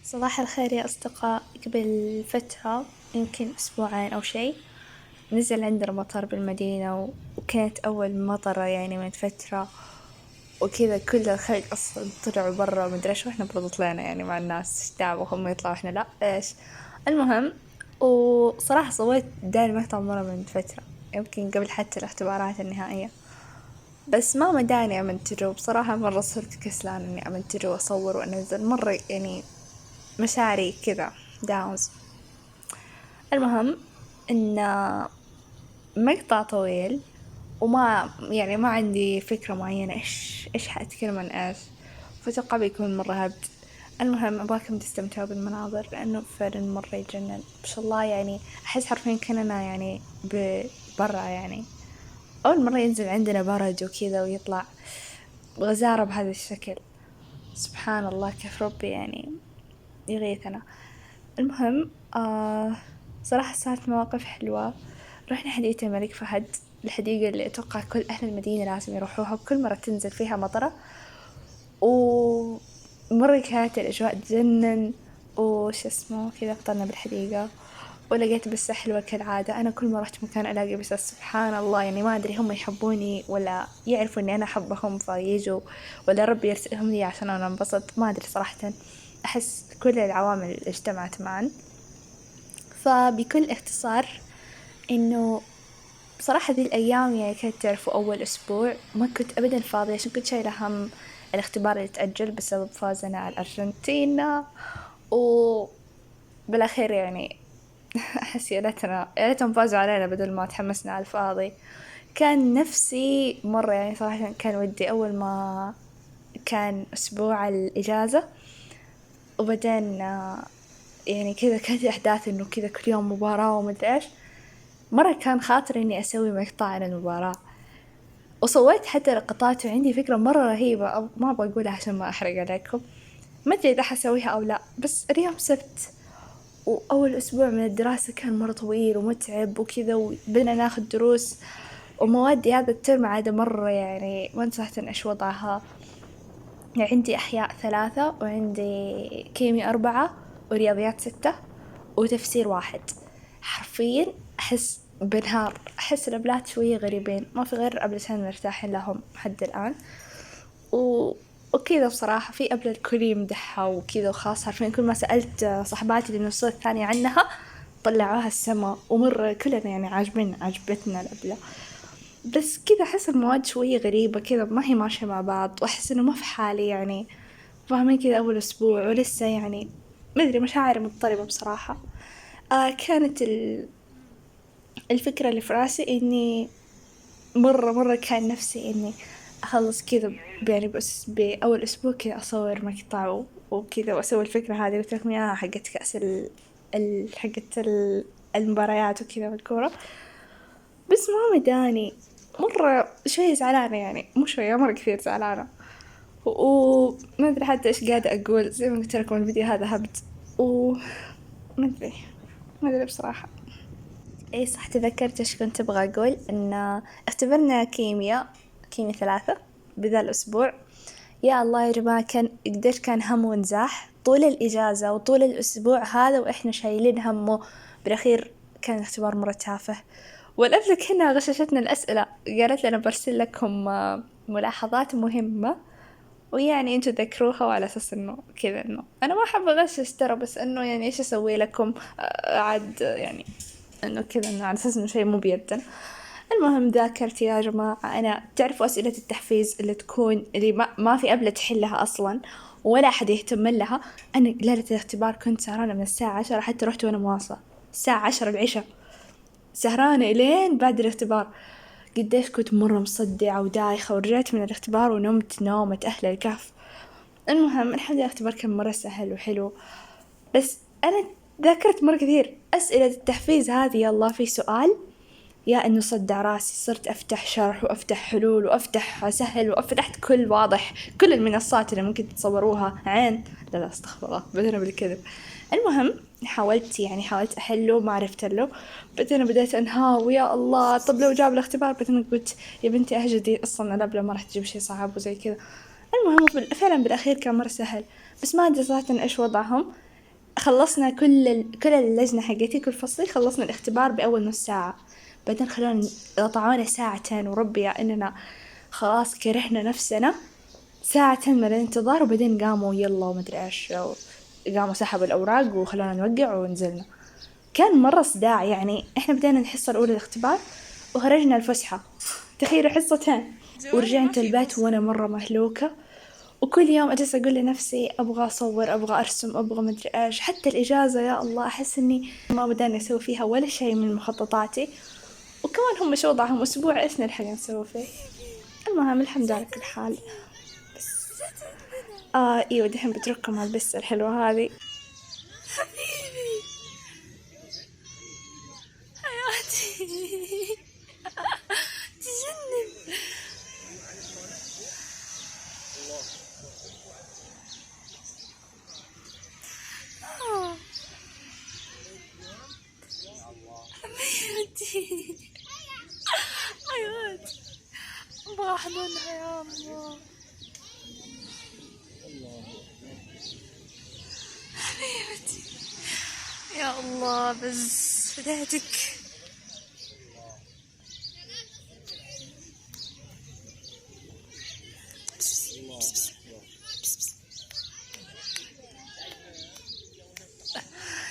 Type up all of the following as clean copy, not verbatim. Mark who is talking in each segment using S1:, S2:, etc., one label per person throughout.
S1: صباح الخير يا أصدقاء. قبل فترة يمكن أسبوعين أو شي نزل عندنا مطر بالمدينة وكانت أول مطرة يعني من فترة وكذا. كل الخلق أصلا طلعوا برا ومدري إيش، وإحنا برضو طلعنا يعني مع الناس دعوة هم يطلعوا إحنا لأ إيش. المهم، وصراحة صويت داني مقطع مرة من فترة، يمكن قبل حتى الاختبارات النهائية، بس ما مداني أمنتجه. بصراحة مرة صرت كسلان إني أمنتجه وأصور وأنزل مرة يعني مشاعري كذا داونز. المهم ان مقطع طويل وما يعني ما عندي فكرة معينة ايش حأتكلم عن ايش، فتوقع بيكون مرة هبد. المهم ابغاكم تستمتعوا بالمناظر لانه فعلا مرة يجنن ما شاء الله. يعني احس حرفيا كأننا يعني برا، يعني اول مرة ينزل عندنا برد وكذا ويطلع غزارة بهذا الشكل. سبحان الله كيف ربي يعني يغيثنا. المهم صراحة صارت مواقف حلوة. رحنا حديقة الملك فهد، الحديقة اللي أتوقع كل أهل المدينة لازم يروحوها وكل مرة تنزل فيها مطرة، ومرة كانت الأجواء تجنن. وش اسمه كذا فطرنا بالحديقة ولقيت بس حلوة كالعادة. أنا كل ما رحت مكان ألاقي بس سبحان الله، يعني ما أدري هم يحبوني ولا يعرفوا إني أنا أحبهم فييجوا، ولا ربي يرسلهم لي عشان أنا انبسط، ما أدري صراحة. أحس كل العوامل اجتمعت معا. فبكل اختصار إنه بصراحة ذي الأيام يعني كنت تعرفوا أول أسبوع ما كنت أبدا فاضية عشان كنت شايلة هم الاختبار اللي تأجل بسبب فوزنا على الأرجنتين. وبالأخير يعني أحس يا ليتهم فازوا علينا بدل ما تحمسنا على الفاضي. كان نفسي مرة يعني صراحة كان ودي أول ما كان أسبوع الإجازة وبعدين يعني كذا كانت أحداث إنه كذا كل يوم مباراة ومدري إيش. مرة كان خاطري إني أسوي مقطع عن المباراة وصويت حتى لقطات، وعندي فكرة مرة رهيبة ما أبغى أقولها عشان ما أحرق عليكم. ما أدري إذا حسويها أو لا، بس اليوم سبت وأول أسبوع من الدراسة كان مرة طويل ومتعب وكذا، وبدنا ناخد دروس وموادي هذا الترم عادة مرة يعني ما نصحت إيش وضعها. يعني عندي أحياء 3 وعندي كيمياء 4 ورياضيات 6 وتفسير 1. حرفيا أحس بنهار، أحس الأبلات شوية غريبين، ما في غير أبلتين مرتاحين لهم حد الآن. و... وكذا بصراحة في أبلة الكل يمدحها وكذا وخاصة حرفيا كل ما سألت صحباتي اللي من الصورة الثانية عنها طلعوها السما، ومرة كلنا يعني عجبتنا الأبلة. بس كذا أحس المواد شوية غريبة كذا ما هي ماشية مع بعض، وأحس إنه ما في حالي يعني. فاهمين كذا أول أسبوع ولسه يعني ما أدري مشاعري مضطربة بصراحة. كانت الفكرة اللي في راسي إني مرة كان نفسي إني أخلص كذا يعني بس بأول أسبوع كذا أصور مقطع وكذا وأسوي الفكرة هذه قلت لكم إياها حقت كأس حقت المباريات وكذا والكورة. بس ما مداني، مرة شوية زعلانة يعني مو شوية مرة كثير زعلانة. وما أدري حتى إيش قاعدة أقول، زي ما قلت لكم الفيديو هذا هبط وما أدري ما أدري بصراحة. اي صح، تذكرت ايش كنت ابغى اقول، ان اختبرنا كيمياء 3 بذا الاسبوع. يا الله يا جماعة كان قديش كان هم ونزاح طول الإجازة وطول الأسبوع هذا وإحنا شايلين همه. بالأخير كان الاختبار مرة تافه، والأفلك هنا غششتنا الأسئلة، قالت لنا برسل لكم ملاحظات مهمة ويعني انتوا تذكروها، وعلى اساس انه كذا انه انا ما احب اغشش ترى، بس انه يعني ايش اسوي لكم عاد يعني انه كذا انه على اساس انه شيء مو بيدنا. المهم ذاكرت يا جماعة، انا تعرفوا اسئلة التحفيز اللي تكون اللي ما في أبلة تحلها اصلا ولا احد يهتم لها. انا ليلة الاختبار كنت سهرانة من الساعة 10، حتى رحت وانا مواصلة الساعة 10 العشاء سهرانة إلين بعد الاختبار. قديش كنت مرة مصدعة ودايخة، ورجعت من الاختبار ونمت نومة أهل الكهف. المهم الحمد لله الاختبار كان مرة سهل وحلو. بس أنا ذاكرت مرة كثير أسئلة التحفيز هذه، يلا في سؤال يا إنه صدع راسي، صرت أفتح شرح وأفتح حلول وأفتح سهل وأفتحت كل واضح كل المنصات اللي ممكن تتصوروها عين. لا استغفر الله بدنا بالكذب. المهم حاولت أحله ما عرفت له. بعدين بديت أنهار ويا الله طب لو جاب الاختبار، بعدين قلت يا بنتي أهجدي أصلا الأبلة ما راح تجيب شي صعب وزي كذا. المهم فعلا بالأخير كان مرة سهل، بس ما أدري صراحة إيش وضعهم. خلصنا كل اللجنة حقتي، كل فصلي خلصنا الاختبار بأول نص ساعة، بعدين خلونا قطعونا ساعتين، وربي يا إننا خلاص كرهنا نفسنا. ساعتين من الانتظار، وبعدين قاموا يلا ومدري إيش، قاموا سحبوا الأوراق وخلونا نوقع ونزلنا. كان مرة صداع يعني. إحنا بدينا الحصة الأولى الاختبار، وخرجنا الفسحة، تخيلوا حصتين، ورجعت البيت وأنا مرة مهلوكة. وكل يوم أجلس أقول لنفسي أبغى أصور، أبغى أرسم، أبغى مدري إيش. حتى الإجازة يا الله أحس إني ما بدأنا أسوي فيها ولا شيء من مخططاتي، وكمان هم شو وضعهم أسبوع إيش نلحق نسوي فيه. المهم الحمد لله على كل حال. بس إيوه دحين بترككم على البسة الحلوة هذه.
S2: حبيبي حياتي تجنن. حبيبتي حياتي، ابغى احضنها يا الله. حبيبتي يا الله، بس فديتك.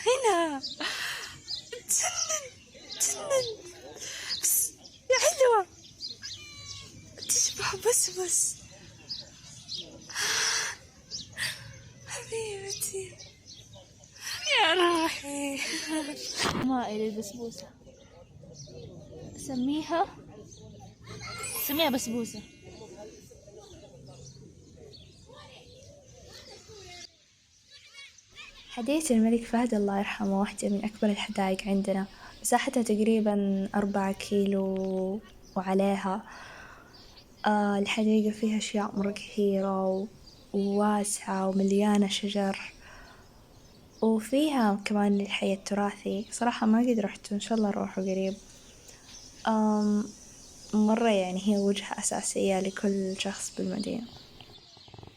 S2: هنا تجنن تجنن، بس يا حلوة تشبه بس حبيبتي يا روحي.
S3: مائل البسبوسة، سميها بسبوسة.
S1: حديقة الملك فهد الله يرحمه واحدة من أكبر الحدائق عندنا، مساحتها تقريبا 4 كيلو وعليها. الحديقة فيها أشياء مرة كثيرة وواسعة ومليانة شجر، وفيها كمان الحي التراثي. صراحة ما قد رحت، إن شاء الله أروحه قريب. مرة يعني هي وجهة أساسية لكل شخص بالمدينة.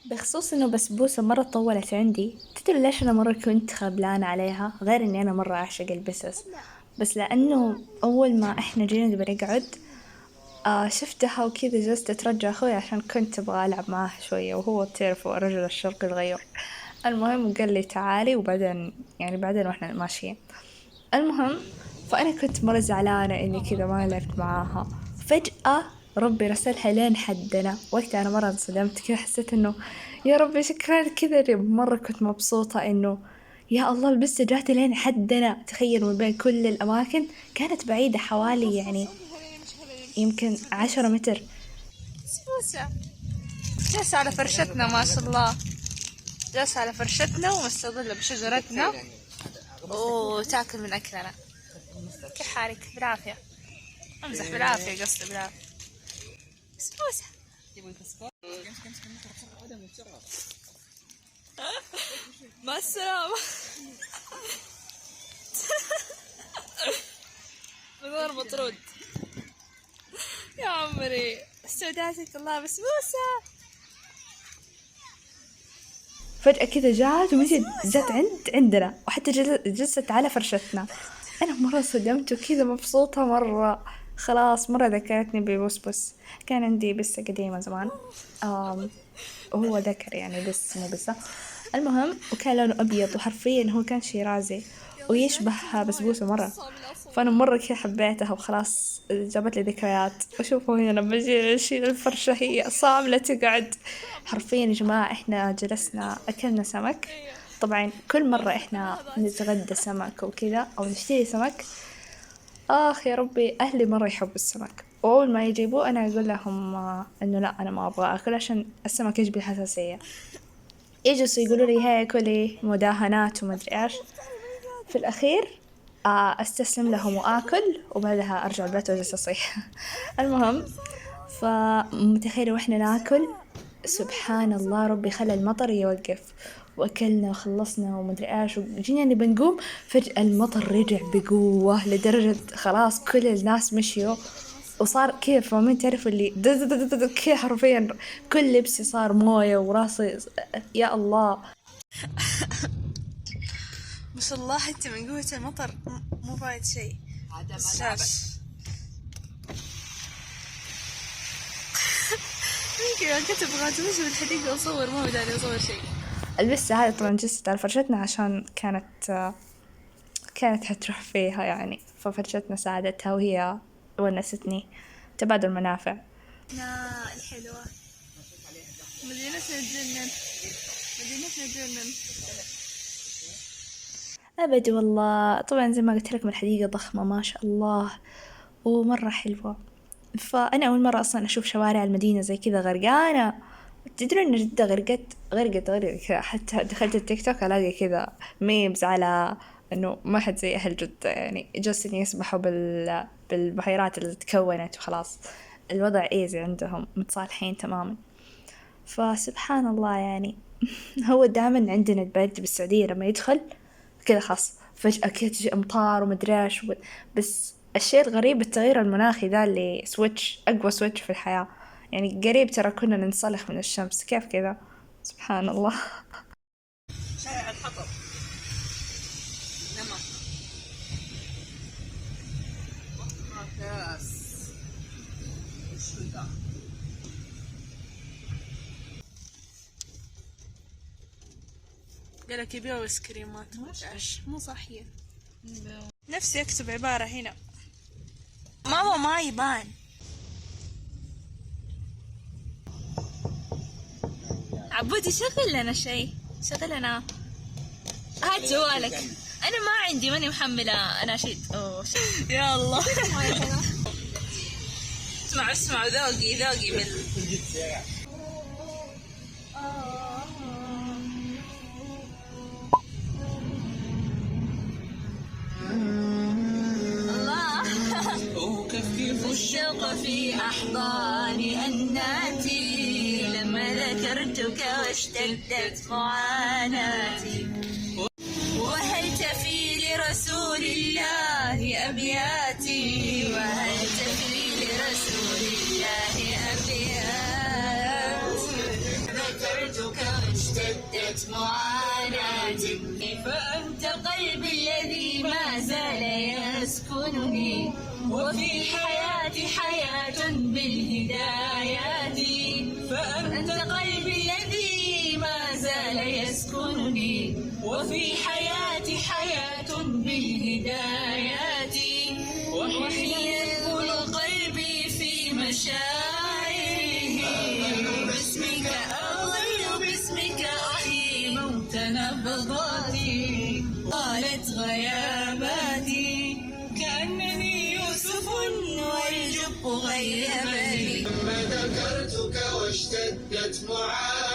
S1: بخصوص إنه بسبوسة مرة طولت عندي، تدري ليش أنا مرة كنت خبلانة عليها؟ غير إني أنا مرة أعشق البسس، بس لأنه أول ما إحنا جينا نبي نقعد شفتها وكذا جلست أترجى أخوي عشان كنت أبغى ألعب معاه شوية، وهو تعرفوا الرجل الشرقي الغيور. المهم قال لي تعالي، وبعدين يعني بعدين وإحنا ماشيين. المهم فأنا كنت مرة زعلانة إني كذا ما لعبت معاها. فجأة ربي رسلها لين حدنا. وقتها أنا مرة انصدمت كذا، حسيت إنه يا ربي شكرا كذا. مرة كنت مبسوطة إنه يا الله البسة جاتي لين حدنا. تخيل من بين كل الأماكن كانت بعيدة حوالي يعني يمكن 10 متر.
S2: بسبوسة جالسة على فرشتنا ما شاء الله، جالسة على فرشتنا ومستظلة بشجرتنا وتاكل من أكلنا. كيف حالك؟ بالعافية، أمزح بالعافية، قصدي بالعافية. بسبوسة مع السلامة. من غير مطرود يا عمري، استودعتك الله. بسبوسة
S1: فجأة كذا جات ومشيت، جات عندنا، وحتى جلست على فرشتنا. أنا مرة صدمت وكذا مبسوطة مرة. خلاص مرة ذكرتني ببسبس. كان عندي بسة قديمة زمان، وهو ذكر يعني بس مو بسة. المهم وكان لونه أبيض، وحرفيا هو كان شيرازي ويشبه بسبوسة مرة. فأنا مرة كذا حبيتها، وخلاص جابت لي ذكريات. وشوفوا هنا لما أجي أشيل الفرشة هي صاملة تقعد. حرفيا يا جماعة إحنا جلسنا أكلنا سمك. طبعا كل مرة إحنا نتغدى سمك وكذا أو نشتري سمك، يا ربي أهلي مرة يحبوا السمك، وأول ما يجيبوه أنا أقول لهم إنه لا أنا ما أبغى أكل عشان السمك يجبي حساسية. يجلسوا يقولوا لي هي كلي، مداهنات وما أدري إيش. في الأخير أستسلم لهم وآكل، وبعدها أرجع البيت وأجلس أصيح. المهم فمتخيلة وإحنا ناكل، سبحان الله ربي خلى المطر يوقف، وأكلنا وخلصنا ومدري إيش، وجينا نبي نقوم فجأة المطر رجع بقوة لدرجة خلاص كل الناس مشيوا، وصار كيف فاهمين تعرفوا اللي كذا حرفيا كل لبسي صار موية وراسي. يا الله
S2: ما شاء الله حتى من قوة المطر مو بايد شيء. بس لاش يمكن كنت ابغى اتمشى بالحديقة واصور، ما بداني اصور شيء.
S1: البسة هذه طبعا جست على فرشتنا عشان كانت حتروح فيها يعني، ففرشتنا ساعدتها وهي ونستني. تبادل منافع.
S2: الحلوة مدينتنا تجنن، مدينتنا تجنن
S1: أبد والله. طبعا زي ما قلت لكم الحديقة ضخمة ما شاء الله ومرة حلوة. فأنا أول مرة أصلا أشوف شوارع المدينة زي كذا غرقانة. تدرون إن جدة غرقت كذا. حتى دخلت التيك توك ألاقي كذا ميمز على إنه ما حد زي أهل جدة، يعني جالسين يسبحوا بالبحيرات اللي تكونت وخلاص الوضع إيزي عندهم، متصالحين تماما. فسبحان الله يعني. هو دائما عندنا البرد بالسعودية لما يدخل كذا خاص فجأة كذا تجي أمطار ومدريش بس الشيء الغريب التغيير المناخي ذا اللي أقوى سويتش في الحياة. يعني قريب ترى كنا ننسلخ من الشمس، كيف كذا؟ سبحان الله.
S2: شارع الحطب نمط مقاس. قالك يبيعوا ايس كريمات مو صحيح. نفسي اكتب عبارة هنا ماما ما يبان. عبودي شغل لنا شيء، شغل لنا. هات جوالك. انا ما عندي، ماني محملة اناشيد. يا الله. اسمعوا ذوقي أكفف الشوق في أحضان أناتي لما ذكرتك واشتدت معاناتي. وهل تفي لرسول الله أبياتي، وهل تفي لرسول الله أبياتي. ذكرتك واشتدت معاناتي، فأنت قلبي الذي ما زال يسكنني، وفي حياتي حياة بالهدايات. فأنت قلبي الذي ما زال يسكنني، وفي حياتي حياة بالهدايات. وحين يدخل قلبي في مشاعره باسمك أغير، باسمك أحيي موت نبضاتي. قالت غياباتي كأنني يوسف والجب غيبني. لما ذكرتك واشتدت معاناتي